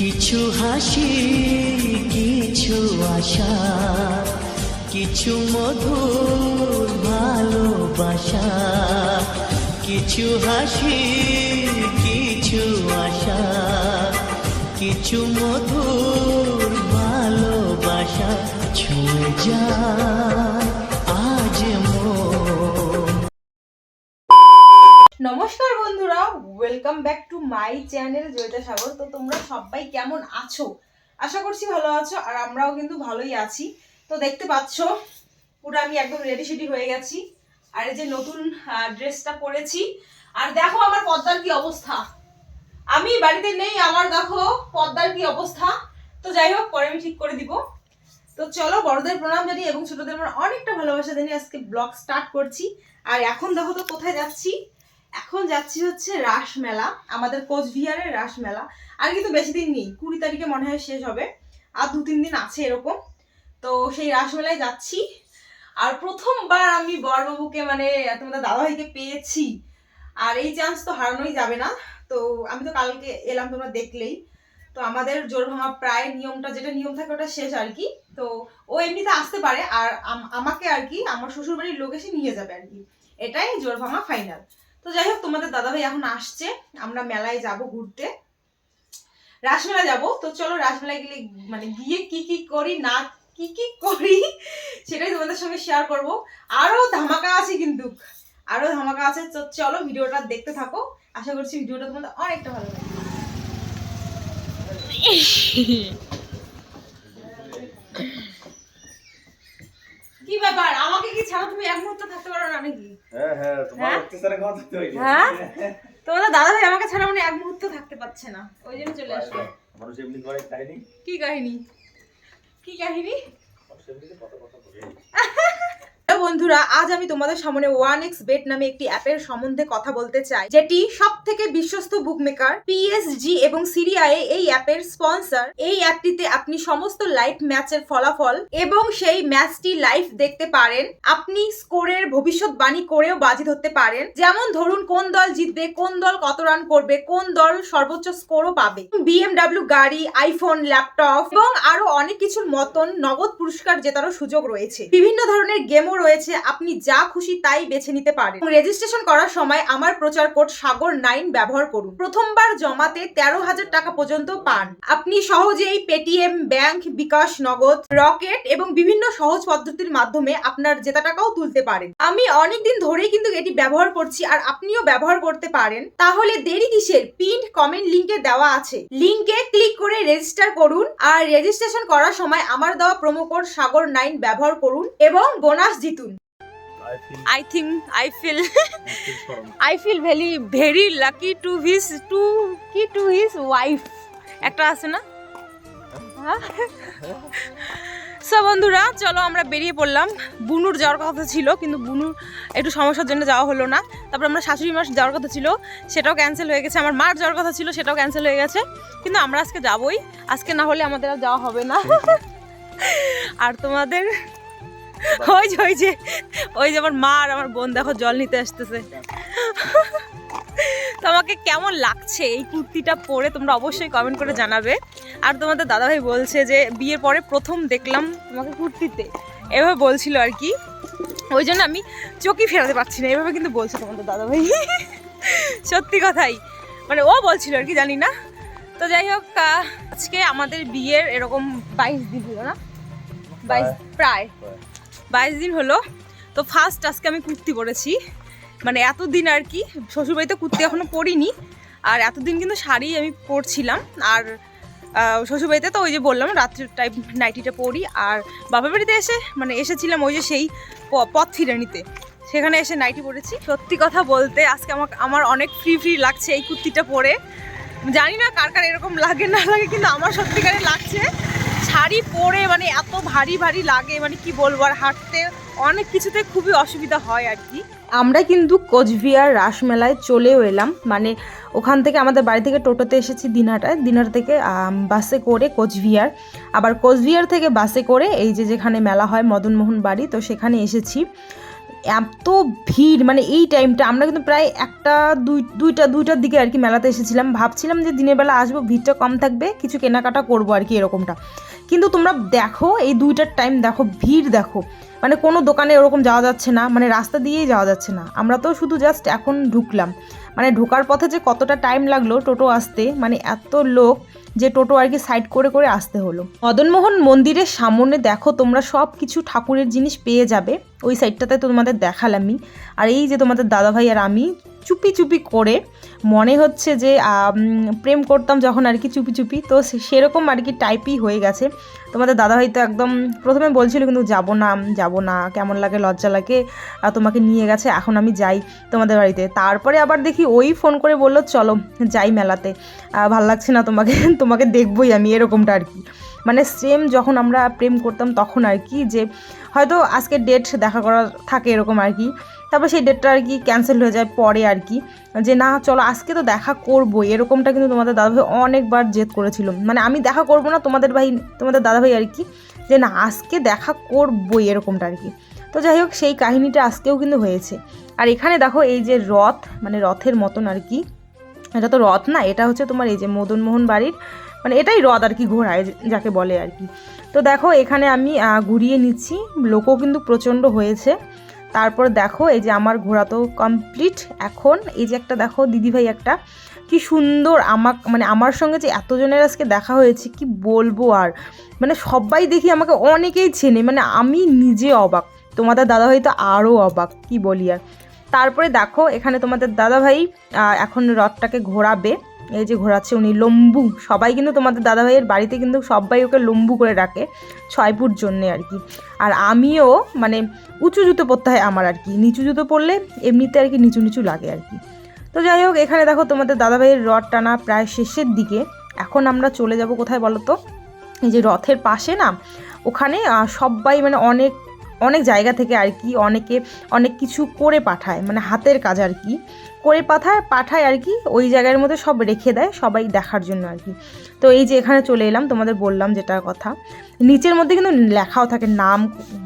কিছু হাসি, কিছু আশা, কিছু মধুর ভালোবাসা। কিছু হাসি, কিছু আশা, কিছু মধুর ভালোবাসা ছুঁয়ে যায় আজ মন। নমস্কার বন্ধুরা, welcome back to my channel Joyita Sagar. তো তোমরা সবাই কেমন আছো? আশা করছি ভালো আছো, আর আমরাও কিন্তু ভালোই আছি। তো দেখতে পাচ্ছ পুরো আমি একদম রেডি সেডি হয়ে গেছি, আর এই যে নতুন ড্রেসটা পরেছি। আর দেখো আমার পর্দার কি অবস্থা, আমি বাড়িতে নেই, আমার দেখো পর্দার কি অবস্থা। তো যাই হোক, পরে আমি ঠিক করে দিব। তো চলো, বড়দের প্রণাম জানি এবং ছোটদের আমার অনেকটা ভালোবাসা জানি আজকে ব্লগ স্টার্ট করছি। আর এখন দেখো তো কোথায় যাচ্ছি, এখন যাচ্ছি হচ্ছে রাসমেলা, আমাদের কোচবিহারের রাসমেলা। আর কিন্তু বেশি দিন নেই, 20 তারিখে মনে হয় শেষ হবে, আর 2-3 দিন আছে এরকম। তো সেই রাসমেলায় যাচ্ছি। আর প্রথমবার আমি বরবাবুকে মানে তোমাদের দাদাভাইকে পেয়েছি, আর এই চান্স তো হারানোই যাবে না। তো আমি তো কালকে এলাম, তোমরা দেখলেই। তো আমাদের জোরভাঙা প্রায় নিয়মটা, যেটা নিয়ম থাকে ওটা শেষ আর কি। তো ও এমনিতে আসতে পারে, আর আমাকে আর কি আমার শ্বশুরবাড়ির লোক এসে নিয়ে যাবে আর কি, এটাই জোরভাঙা ফাইনাল। তো যাই হোক, তোমাদের দাদাভাই এখন আসছে, আমরা মেলায় যাব ঘুরতে, রাসমেলা যাব। তো চলো রাসমেলায় গেলে মানে গিয়ে কি কি করি না কি কি করি সেটাই তোমাদের সঙ্গে শেয়ার করব। আরো ধামাকা আছে কিন্তু, আরো ধামাকা আছে। তো চলো ভিডিওটা দেখতে থাকো, আশা করছি ভিডিওটা তোমাদের অনেকটা ভালো লাগবে। কি ব্যাপার, আমাকে কি ছাড়া তুমি এক মুহূর্ত থাকতে পারো না নাকি? হ্যাঁ, তোমাদের দাদা ভাই আমাকে ছাড়া মানে এক মুহূর্ত থাকতে পারছে না, ওই জন্য চলে আসলো। কি কাহিনী, কি কাহিনী? বন্ধুরা, আজ আমি তোমাদের সামনে 1xBet নামে একটি অ্যাপের সম্বন্ধে কথা বলতে চাই, যেটি সবথেকে বিশ্বস্ত বুকমেকার। পিএসজি এবং সিরিয়ায় এই অ্যাপের স্পন্সর। এই অ্যাপটিতে আপনি সমস্ত লাইভ ম্যাচের ফলাফল এবং সেই ম্যাচটি লাইভ দেখতে পারেন। আপনি স্কোরের ভবিষ্যৎবাণী করেও বাজি ধরতে পারেন, যেমন ধরুন কোন দল জিতবে, কোন দল কত রান করবে, কোন দল সর্বোচ্চ স্কোরও পাবে। বিএমডব্লিউ গাড়ি, আইফোন, ল্যাপটপ এবং আরো অনেক কিছুর মতন নগদ পুরস্কার জেতারও সুযোগ রয়েছে। বিভিন্ন ধরনের গেমও রয়েছে, আপনি যা খুশি তাই বেছে নিতে পারেন। রেজিস্ট্রেশন করার সময় আমার প্রচার কোড সাগর9 ব্যবহার করুন। প্রথমবার জমাতে 13,000 টাকা পর্যন্ত পান। আপনি সহজেই পেটিএম, ব্যাংক, বিকাশ, নগদ, রকেট এবং বিভিন্ন সহজ পদ্ধতির মাধ্যমে আপনার জেতা টাকাও তুলতে পারেন। আমি অনেকদিন ধরেই কিন্তু এটি ব্যবহার করছি, আর আপনিও ব্যবহার করতে পারেন। তাহলে দেরি কিসের? পিন কমেন্ট লিংকে দেওয়া আছে, লিংকে ক্লিক করে রেজিস্টার করুন। আর রেজিস্ট্রেশন করার সময় আমার দেওয়া প্রোমো কোড সাগর9 ব্যবহার করুন এবং bonus জিতুন। I feel very lucky to his wife. একটা আছে না? সো বন্ধুরা, চলো আমরা বেরিয়ে পড়লাম। বুনুর যাওয়ার কথা ছিল, কিন্তু বুনুর একটু সমস্যার জন্য যাওয়া হলো না। তারপর আমরা শাশুড়ি মার যাওয়ার কথা ছিল, সেটাও ক্যান্সেল হয়ে গেছে। আমার মার যাওয়ার কথা ছিল, সেটাও ক্যান্সেল হয়ে গেছে। কিন্তু আমরা আজকে যাবোই, আজকে না হলে আমাদের আর যাওয়া হবে না। আর তোমাদের ওই যে আমার মা আর আমার বোন দেখো জল নিতে আসতেছে। তোমাকে কেমন লাগছে এই কুর্তিটা পরে তোমরা অবশ্যই কমেন্ট করে জানাবে। আর তোমাদের দাদাভাই বলছে যে বিয়ের পরে প্রথম দেখলাম তোমাকে কুর্তিতে, এভাবে বলছিল আর কি। ওই জন্য আমি চোখই ফেরাতে পারছি না, এভাবে কিন্তু বলছে তোমাদের দাদাভাই। সত্যি কথাই, মানে ও বলছিল আর কি, জানি না। তো যাই হোক, আজকে আমাদের বিয়ের এরকম 22 দিন হলো না, 22 প্রায় 22 দিন হলো। তো ফার্স্ট আজকে আমি কুর্তি পরেছি, মানে এতদিন আর কি শ্বশুরবাড়িতে কুর্তি এখনো পরিনি, আর এতদিন কিন্তু শাড়ি আমি পরছিলাম। আর শ্বশুরবাড়িতে তো ওই যে বললাম রাত্রের টাইপ নাইটিটা পরি। আর বাবার বাড়িতে এসেছিলাম ওই যে সেই পথ ফিরে নিতে, সেখানে এসে নাইটি পরেছি। সত্যি কথা বলতে আজকে আমার অনেক ফ্রি লাগছে এই কুর্তিটা পরে। জানি না কার কার এরকম লাগে না লাগে, কিন্তু আমার সত্যিকারে লাগছে। শাড়ি পরে মানে এত ভারী লাগে, মানে কি বলবো। আর হাঁটতে অনেক কিছুতে খুবই অসুবিধা হয় আর কি। আমরা কিন্তু কোচবিহার রাসমেলায় চলেও এলাম, মানে ওখান থেকে আমাদের বাড়ি থেকে টোটোতে এসেছি দিনহাটায়, দিনহাটা থেকে বাসে করে কোচবিহার, আবার কোচবিহার থেকে বাসে করে এই যে যেখানে মেলা হয় মদনমোহন বাড়ি, তো সেখানে এসেছি। এত ভিড়, মানে এই টাইমটা আমরা কিন্তু প্রায় দুইটার দিকে আর কি মেলাতে এসেছিলাম। ভাবছিলাম যে দিনের বেলা আসবো, ভিড়টা কম থাকবে, কিছু কেনাকাটা করবো আর কি এরকমটা। কিন্তু তোমরা দেখো এই 2টার টাইম দেখো, ভিড় দেখো, মানে কোনো দোকানে ওরকম যাওয়া যাচ্ছে না, মানে রাস্তা দিয়েই যাওয়া যাচ্ছে না। আমরা তো শুধু জাস্ট এখন ঢুকলাম, মানে ঢোকার পথে যে কতটা টাইম লাগলো টোটো আসতে, মানে এত লোক যে টোটো আর কি সাইড করে করে আসতে হলো। মদনমোহন মন্দিরের সামনে দেখো তোমরা সব কিছু ঠাকুরের জিনিস পেয়ে যাবে, ওই সাইডটাতে তোমাদের দেখালামই। আর এই যে তোমাদের দাদাভাই আর আমি চুপি চুপি করে, মনে হচ্ছে যে প্রেম করতাম যখন আর কি চুপি চুপি, তো সেরকম আর কি টাইপই হয়ে গেছে। তোমাদের দাদাভাই তো একদম প্রথমে বলছিল কিন্তু যাব না, কেমন লাগে, লজ্জা লাগে, তোমাকে নিয়ে গেছে, এখন আমি যাই তোমাদের বাড়িতে। তারপরে আবার দেখি ওই ফোন করে বললো চলো যাই মেলাতে, ভাল লাগছে না তোমাকে দেখবই আমি, এরকমটা আর কি। মানে সেম যখন আমরা প্রেম করতাম তখন আর কি, যে হয়তো আজকে ডেট দেখা করা থাকে এরকম আর কি, তারপর সেই ডেটটা আর কি ক্যান্সেল হয়ে যায় পরে আর কি, যে না চলো আজকে তো দেখা করবো, এরকমটা কিন্তু তোমাদের দাদাভাই অনেকবার জেদ করেছিল। মানে আমি দেখা করবো না, তোমাদের দাদাভাই আর কি, যে না আজকে দেখা করবোই এরকমটা আর কি। তো যাই হোক, সেই কাহিনীটা আজকেও কিন্তু হয়েছে। আর এখানে দেখো এই যে রথ, মানে রথের মতন আর কি, এটা তো রথ না, এটা হচ্ছে তোমার এই যে মদনমোহন বাড়ির, মানে এটাই রথ আর কি, ঘোড়ায় যাকে বলে আর কি। তো দেখো এখানে আমি ঘুরিয়ে নিচ্ছি, লোকও কিন্তু প্রচণ্ড হয়েছে। তারপর দেখো এই যে আমার ঘোরা তো কমপ্লিট। এখন এই যে একটা দেখো দিদিভাই একটা কি সুন্দর মানে আমার সঙ্গে যে এতজনের আজকে দেখা হয়েছে কি বলবো। আর মানে সবাই দেখি আমাকে অনেকেই চেনে, মানে আমি নিজে অবাক, তোমাদের দাদাভাই তো আরও অবাক, কি বলি আর। তারপরে দেখো এখানে তোমাদের দাদাভাই এখন রথটাকে ঘোরাবে, এই যে ঘোরাচ্ছে উনি, লম্বু। সবাই কিন্তু তোমাদের দাদাভাইয়ের বাড়িতে কিন্তু সবাই ওকে লম্বু করে রাখে 6 ফুট জন্যে আর কি। আর আমিও মানে উঁচু জুতো পরতে হয় আমার আর কি, নিচু জুতো পরলে এমনিতে আর কি নিচু নিচু লাগে আর কি। তো যাই হোক, এখানে দেখো তোমাদের দাদাভাইয়ের রথ টানা প্রায় শেষের দিকে। এখন আমরা চলে যাব কোথায় বলো তো, এই যে রথের পাশে না, ওখানে সবাই মানে অনেক জায়গা থেকে আর কি অনেকে অনেক কিছু করে পাঠায়, মানে হাতের কাজ আর কি করে পাঠায় আর কি, ওই জায়গার মধ্যে সব রেখে দেয় সবাই দেখার জন্য আর কি। তো এই যে এখানে চলে এলাম, তোমাদের বললাম যেটার কথা, নিচের মধ্যে কিন্তু লেখাও থাকে, নাম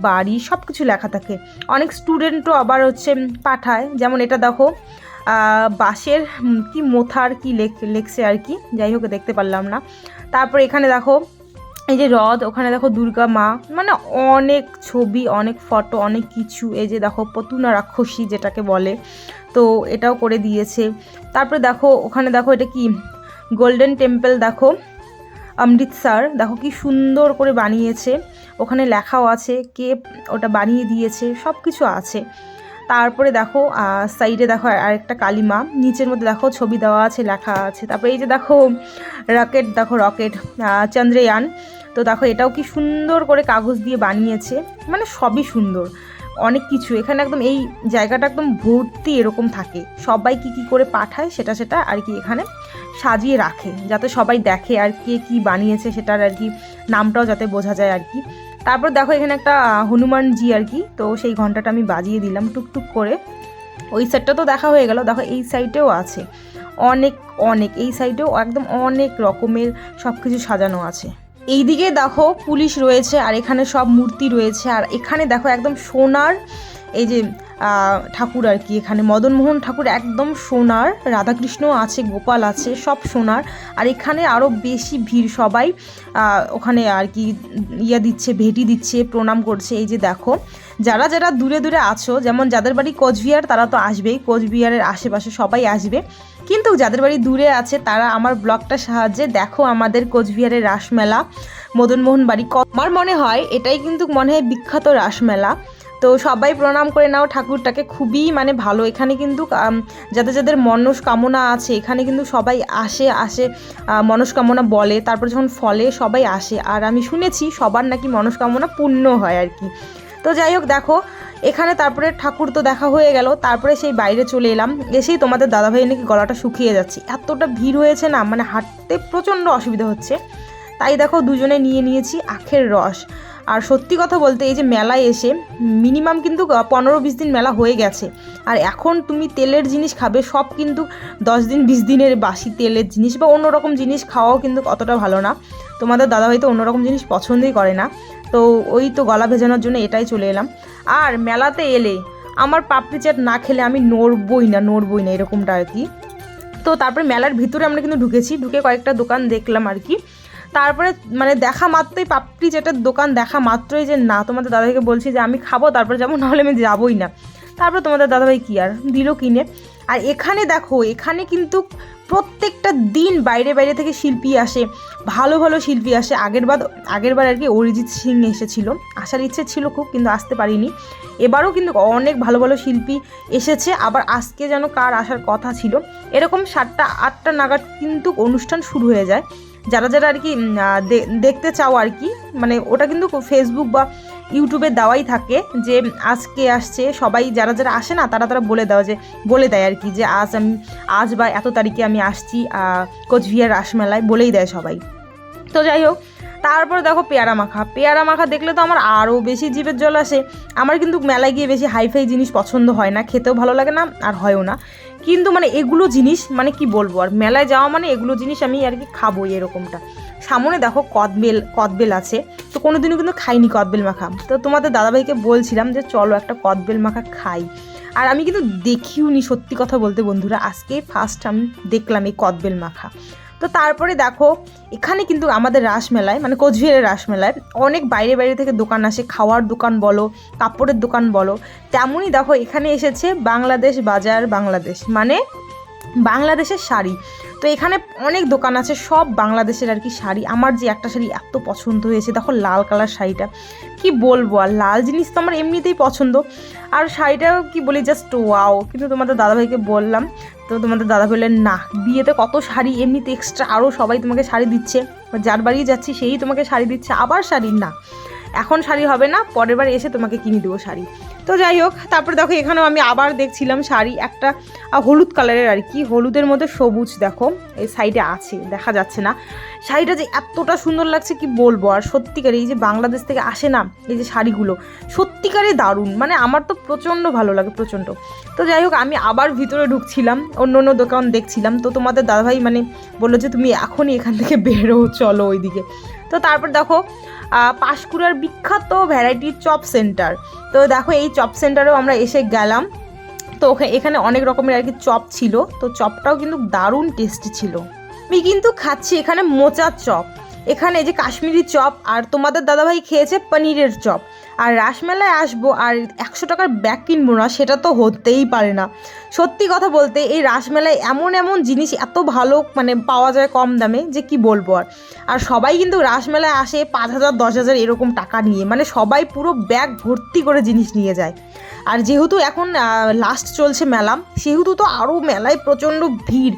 বাড়ি সব কিছু লেখা থাকে। অনেক স্টুডেন্টও আবার হচ্ছে পাঠায়, যেমন এটা দেখো বাঁশের কি মোথার কি লেখছে আর কি, যাই হোক দেখতে পারলাম না। তারপর এখানে দেখো এই যে রথ, ওখানে দেখো দুর্গা মা, মানে অনেক ছবি, অনেক ফটো, অনেক কিছু। এই যে দেখো পতুনা রাক্ষসী যেটাকে বলে, তো এটাও করে দিয়েছে। তারপরে দেখো ওখানে দেখো এটা কি গোল্ডেন টেম্পল, দেখো অমৃতসর, দেখো কি সুন্দর করে বানিয়েছে, ওখানে লেখাও আছে কে ওটা বানিয়ে দিয়েছে, সব কিছু আছে। তারপরে দেখো সাইডে দেখো আরেকটা কালিমা, নিচের মধ্যে দেখো ছবি দেওয়া আছে, লেখা আছে। তারপরে এই যে দেখো রকেট, দেখো রকেট চন্দ্রয়ান, তো দেখো এটাও কি সুন্দর করে কাগজ দিয়ে বানিয়েছে, মানে সবই সুন্দর, অনেক কিছু এখানে একদম এই জায়গাটা একদম ভর্তি এরকম থাকে, সবাই কি করে পাঠায় সেটা আর কি এখানে সাজিয়ে রাখে, যাতে সবাই দেখে আর কে কি বানিয়েছে সেটার আর কি নামটাও যাতে বোঝা যায় আর কি। তারপর দেখো এখানে একটা হনুমানজি আর কি, তো সেই ঘন্টাটা আমি বাজিয়ে দিলাম টুকটুক করে। ওই সাইডটা তো দেখা হয়ে গেল, দেখো এই সাইডেও আছে অনেক এই সাইডেও একদম অনেক রকমের সব কিছু সাজানো আছে। এইদিকে দেখো পুলিশ রয়েছে, আর এখানে সব মূর্তি রয়েছে। আর এখানে দেখো একদম সোনার এই যে ঠাকুর আর কি, এখানে মদনমোহন ঠাকুর একদম সোনার, রাধাকৃষ্ণ আছে, গোপাল আছে, সব সোনার। আর এখানে আরও বেশি ভিড়, সবাই ওখানে আর কি দিচ্ছে, ভেটি দিচ্ছে, প্রণাম করছে। এই যে দেখো যারা দূরে দূরে আছো, যেমন যাদের বাড়ি কোচবিহার তারা তো আসবেই, কোচবিহারের আশেপাশে সবাই আসবে, কিন্তু যাদের বাড়ি দূরে আছে তারা আমার ব্লগটার সাহায্যে দেখো আমাদের কোচবিহারের রাসমেলা মদনমোহন বাড়ি। আমার মনে হয় এটাই কিন্তু মনে হয় বিখ্যাত রাসমেলা। তো সবাই প্রণাম করে নাও ঠাকুরটাকে, খুবই মানে ভালো। এখানে কিন্তু যাদের মনস্কামনা আছে এখানে কিন্তু সবাই আসে মনস্কামনা বলে, তারপর যখন ফলে সবাই আসে। আর আমি শুনেছি সবার নাকি মনস্কামনা পূর্ণ হয় আর কি। তো যাই হোক দেখো এখানে তারপরে ঠাকুর তো দেখা হয়ে গেল, তারপরে সেই বাইরে চলে এলাম। এসেই তোমাদের দাদাভাই নাকি গলাটা শুকিয়ে যাচ্ছে, এতটা ভিড় হয়েছে না, মানে হাঁটতে প্রচণ্ড অসুবিধা হচ্ছে। তাই দেখো দুজনে নিয়েছি আখের রস। আর সত্যি কথা বলতে এই যে মেলায় এসে মিনিমাম কিন্তু 15-20 দিন মেলা হয়ে গেছে, আর এখন তুমি তেলের জিনিস খাবে সব কিন্তু 10 দিন 20 দিনের বাসি তেলের জিনিস বা অন্যরকম জিনিস খাওয়াও কিন্তু অতটা ভালো না। তোমাদের দাদাভাই তো অন্যরকম জিনিস পছন্দই করে না, তো ওই তো গলা ভেজানোর জন্য এটাই চলে এলাম। আর মেলাতে এলে আমার পাপড়ি চাট না খেলে আমি নড়বই না এরকমটা আর কি। তো তারপরে মেলার ভিতরে আমরা কিন্তু ঢুকেছি, ঢুকে কয়েকটা দোকান দেখলাম আর কি। তারপরে মানে দেখা মাত্রই পাপড়ি চাটের দোকান দেখা মাত্রই যে না, তোমাদের দাদাভাইকে বলছি যে আমি খাবো তারপরে যাবো, নাহলে আমি যাবোই না। তারপরে তোমাদের দাদাভাই কি আর দিল কিনে। আর এখানে দেখো, এখানে কিন্তু প্রত্যেকটা দিন বাইরে বাইরে থেকে শিল্পী আসে, ভালো ভালো শিল্পী আসে। আগেরবার আর কি অরিজিৎ সিং এসেছিল, আসার ইচ্ছে ছিল খুব, কিন্তু আসতে পারিনি। এবারও কিন্তু অনেক ভালো ভালো শিল্পী এসেছে। আবার আজকে যেন কার আসার কথা ছিল। এরকম 7টা 8টা নাগাদ কিন্তু অনুষ্ঠান শুরু হয়ে যায়। যারা যারা আর কি দেখতে চাও আর কি, মানে ওটা কিন্তু ফেসবুক বা ইউটিউবে দেওয়াই থাকে যে আজকে আসছে সবাই, যারা যারা আসে না তারা বলে দেয় আর কি যে আজ বা এত তারিখে আমি আসছি কোচবিহার রাসমেলায়, বলেই দেয় সবাই। তো যাই হোক, তারপরে দেখো পেয়ারা মাখা দেখলে তো আমার আরও বেশি জিভের জল আসে। আমার কিন্তু মেলায় গিয়ে বেশি হাইফাই জিনিস পছন্দ হয় না, খেতেও ভালো লাগে না আর হয়ও না। কিন্তু মানে এগুলো জিনিস মানে কি বলবো, আর মেলায় যাওয়া মানে এগুলো জিনিস আমি আর কি খাবোই এরকমটা। সামনে দেখো কদবেল আছে, তো কোনোদিনও কিন্তু খাইনি কদবেল মাখা। তো তোমাদের দাদাভাইকে বলছিলাম যে চলো একটা কদবেল মাখা খাই। আর আমি কিন্তু দেখিওনি, সত্যি কথা বলতে বন্ধুরা, আজকে ফার্স্ট আমি দেখলাম এই কদবেল মাখা। তো তারপরে দেখো এখানে কিন্তু আমাদের রাসমেলায়, মানে কোচবিহারের রাসমেলায় অনেক বাইরে বাইরে থেকে দোকান আসে, খাওয়ার দোকান বলো, কাপড়ের দোকান বলো। তেমনই দেখো এখানে এসেছে বাংলাদেশ বাজার, বাংলাদেশ মানে বাংলাদেশের শাড়ি। তো এখানে অনেক দোকান আছে, সব বাংলাদেশের আর কি শাড়ি। আমার যে একটা শাড়ি এত পছন্দ হয়েছে, দেখো লাল কালার শাড়িটা, কি বলবো, আর লাল জিনিস তো আমার এমনিতেই পছন্দ। আর শাড়িটাও কি বলি, জাস্ট ওয়াও। কিন্তু তোমাদের দাদাভাইকে বললাম, তো তোমাদের দাদা বললেন না, বিয়েতে কত শাড়ি, এমনিতে এক্সট্রা আরও সবাই তোমাকে শাড়ি দিচ্ছে, যার বাড়ি যাচ্ছি সেই তোমাকে শাড়ি দিচ্ছে, আবার শাড়ি না, এখন শাড়ি হবে না, পরের বার এসে তোমাকে কিনে দেবো শাড়ি। তো যাই হোক, তারপরে দেখো এখানেও আমি আবার দেখছিলাম শাড়ি, একটা হলুদ কালারের আর কি, হলুদের মধ্যে সবুজ, দেখো এই সাইডে আছে, দেখা যাচ্ছে না। শাড়িটা যে এতটা সুন্দর লাগছে কি বলবো। আর সত্যিকারে এই যে বাংলাদেশ থেকে আসে না এই যে শাড়িগুলো, সত্যিকারে দারুণ, মানে আমার তো প্রচণ্ড ভালো লাগে, প্রচণ্ড। তো যাই হোক, আমি আবার ভিতরে ঢুকছিলাম, অন্য অন্য দোকান দেখছিলাম। তো তোমাদের দাদাভাই মানে বললো যে তুমি এখনই এখান থেকে বেরো, চলো ওইদিকে। তো তারপর দেখো পাঁশকুড়ার বিখ্যাত ভ্যারাইটি চপ সেন্টার। তো দেখো এই চপ সেন্টারেও আমরা এসে গেলাম। তো এখানে অনেক রকমের আর কি চপ ছিল, তো চপটাও কিন্তু দারুণ টেস্টি ছিল। আমি কিন্তু খাচ্ছি এখানে মোচার চপ, এখানে এই যে কাশ্মীরি চপ, আর তোমাদের দাদাভাই খেয়েছে পনিরের চপ। আর রাসমেলায় আসবো আর 100 টাকার ব্যাগ কিনবো না, সেটা তো হতেই পারে না। সত্যি কথা বলতে এই রাসমেলায় এমন এমন জিনিস এত ভালো মানে পাওয়া যায় কম দামে, যে কি বলবো। আর সবাই কিন্তু রাসমেলায় আসে 5,000 10,000 এরকম টাকা নিয়ে, মানে সবাই পুরো ব্যাগ ভর্তি করে জিনিস নিয়ে যায়। আর যেহেতু এখন লাস্ট চলছে মেলা, সেহেতু তো আরও মেলায় প্রচণ্ড ভিড়।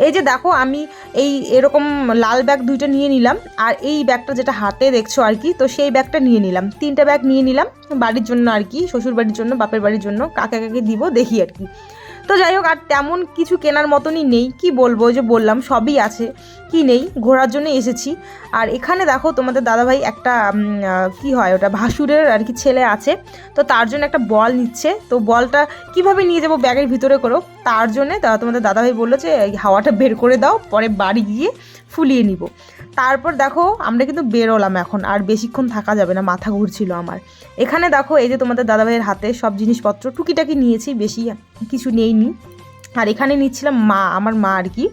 এই যে দেখো আমি এই এরকম লাল ব্যাগ 2টা নিয়ে নিলাম, আর এই ব্যাগটা যেটা হাতে দেখছো আর কি, তো সেই ব্যাগটা নিয়ে নিলাম, 3টা ব্যাগ নিয়ে নিলাম বাড়ির জন্য আর কি, শ্বশুর বাড়ির জন্য, বাপের বাড়ির জন্য, কাকে কাকে দিব দেখি আর কি। তো যাই হোক, আর তেমন কিছু কেনার মতনই নেই, কি বলবো, যে বললাম সবই আছে, কি নেই, ঘোরার জন্য এসেছি। আর এখানে দেখো তোমাদের দাদাভাই একটা কি হয় ওটা, ভাসুরের আর কি ছেলে আছে, তো তার জন্য একটা বল নিচ্ছে। তো বলটা কিভাবে নিয়ে যাবো ব্যাগের ভিতরে করো, তার জন্যে তোমাদের দাদাভাই বললো যে হাওয়াটা বের করে দাও, পরে বাড়ি গিয়ে ফুলিয়ে নিব। তারপর দেখো আমরা কিন্তু বেরোলাম এখন, আর বেশিক্ষণ থাকা যাবে না, মাথা ঘুরছিল আমার। এখানে দেখো এই যে তোমাদের দাদাভাইয়ের হাতে সব জিনিসপত্র টুকিটাকি নিয়েছি, বেশি কিছু নেইনি। আর এখানে নিচ্ছিলাম আমার মা আর কি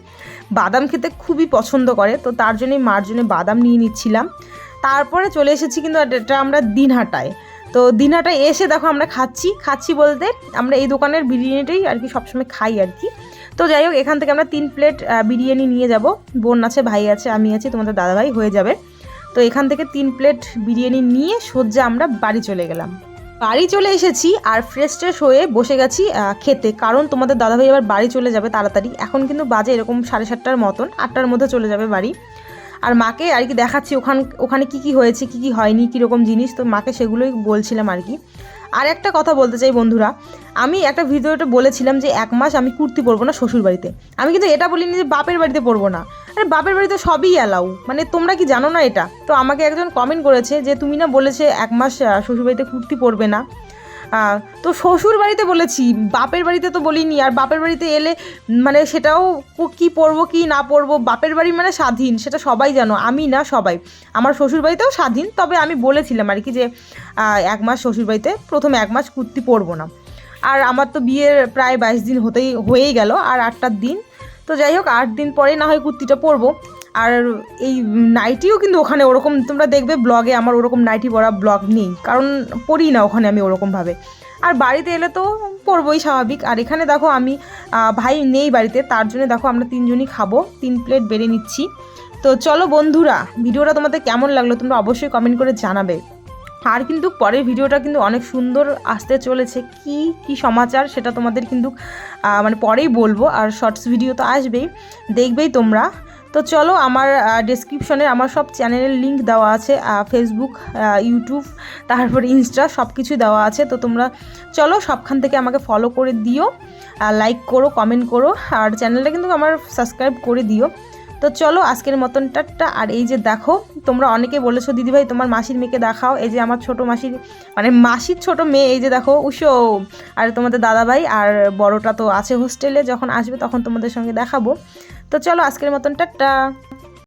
বাদাম খেতে খুবই পছন্দ করে, তো তার জন্যই মার জন্য বাদাম নিয়ে নিচ্ছিলাম। তারপরে চলে এসেছি কিন্তু এটা আমরা দিনহাটায়। তো দিনহাটায় এসে দেখো আমরা খাচ্ছি বলতে আমরা এই দোকানের বিরিয়ানিটাই আর কি সবসময় খাই আর কি। তো যাই হোক, এখান থেকে আমরা 3 প্লেট বিরিয়ানি নিয়ে যাব, বোন আছে, ভাই আছে, আমি আছি, তোমাদের দাদাভাই হয়ে যাবে। তো এখান থেকে 3 প্লেট বিরিয়ানি নিয়ে সোজা আমরা বাড়ি চলে গেলাম। বাড়ি চলে এসেছি আর ফ্রেশ হয়ে বসে গেছি খেতে, কারণ তোমাদের দাদাভাই আবার বাড়ি চলে যাবে তাড়াতাড়ি। এখন কিন্তু বাজে এরকম 7:30টার মতন, 8টার মধ্যে চলে যাবে বাড়ি। আর মাকে আর কি দেখাচ্ছি ওখানে কি হয়েছে, কি হয়নি, কীরকম জিনিস, তো মাকে সেগুলোই বলছিলাম আর কি। আর একটা কথা বলতে চাই বন্ধুরা, আমি একটা ভিডিওতে বলেছিলাম যে 1 মাস আমি কুর্তি পরবো না শ্বশুর বাড়িতে। আমি কিন্তু এটা বলিনি যে বাপের বাড়িতে পরবো না। আরে বাপের বাড়িতে সবই অ্যালাউ, মানে তোমরা কি জানো না এটা? তো আমাকে একজন কমেন্ট করেছে যে তুমি না বলেছে 1 মাস শ্বশুর বাড়িতে কুর্তি পরবে না। তো শ্বশুর বাড়িতে বলেছি, বাপের বাড়িতে তো বলিনি। আর বাপের বাড়িতে এলে মানে সেটাও কি পরবো কি না পরবো, বাপের বাড়ি মানে স্বাধীন, সেটা সবাই জানো, আমি না সবাই। আমার শ্বশুর বাড়িতেও স্বাধীন, তবে আমি বলেছিলাম আর কি যে 1 মাস শ্বশুর বাড়িতে প্রথম 1 মাস কুর্তি পরবো না। আর আমার তো বিয়ের প্রায় 22 দিন হয়েই গেল, আর 8টা দিন। তো যাই হোক 8 দিন পরে না হয় কুর্তিটা পরবো। আর এই নাইটিও কিন্তু ওখানে ওরকম তোমরা দেখবে ব্লগে আমার ওরকম নাইটি পরা ব্লগ নেই, কারণ পরি না ওখানে আমি ওরকমভাবে। আর বাড়িতে এলে তো পরবই স্বাভাবিক। আর এখানে দেখো আমি ভাই নেই বাড়িতে, তার জন্য দেখো আমরা 3 জনই খাবো, 3 প্লেট বেড়ে নিচ্ছি। তো চলো বন্ধুরা, ভিডিওটা তোমাদের কেমন লাগলো তোমরা অবশ্যই কমেন্ট করে জানাবে। আর কিন্তু পরের ভিডিওটা কিন্তু অনেক সুন্দর আসতে চলেছে, কি সমাচার সেটা তোমাদের কিন্তু মানে পরেই বলবো। আর শর্টস ভিডিও তো আসবেই, দেখবেই তোমরা। তো চলো, আমার ডেসক্রিপশনে আমার সব চ্যানেলের লিঙ্ক দেওয়া আছে, ফেসবুক, ইউটিউব, তারপর ইনস্টা সব কিছু দেওয়া আছে। তো তোমরা চলো সবখান থেকে আমাকে ফলো করে দিও, লাইক করো, কমেন্ট করো, আর চ্যানেলটা কিন্তু আমার সাবস্ক্রাইব করে দিও। তো চলো আজকের মতন টাটা। আর এই যে দেখো, তোমরা অনেকে বলেছো দিদিভাই তোমার মাসির মেয়েকে দেখাও, এই যে আমার ছোটো মাসির মানে মাসির ছোটো মেয়ে, এই যে দেখো উষো। আর তোমাদের দাদাভাই আর বড়টা তো আছে হোস্টেলে, যখন আসবে তখন তোমাদের সঙ্গে দেখাবো। তো চলো আজকের মতন টাটা।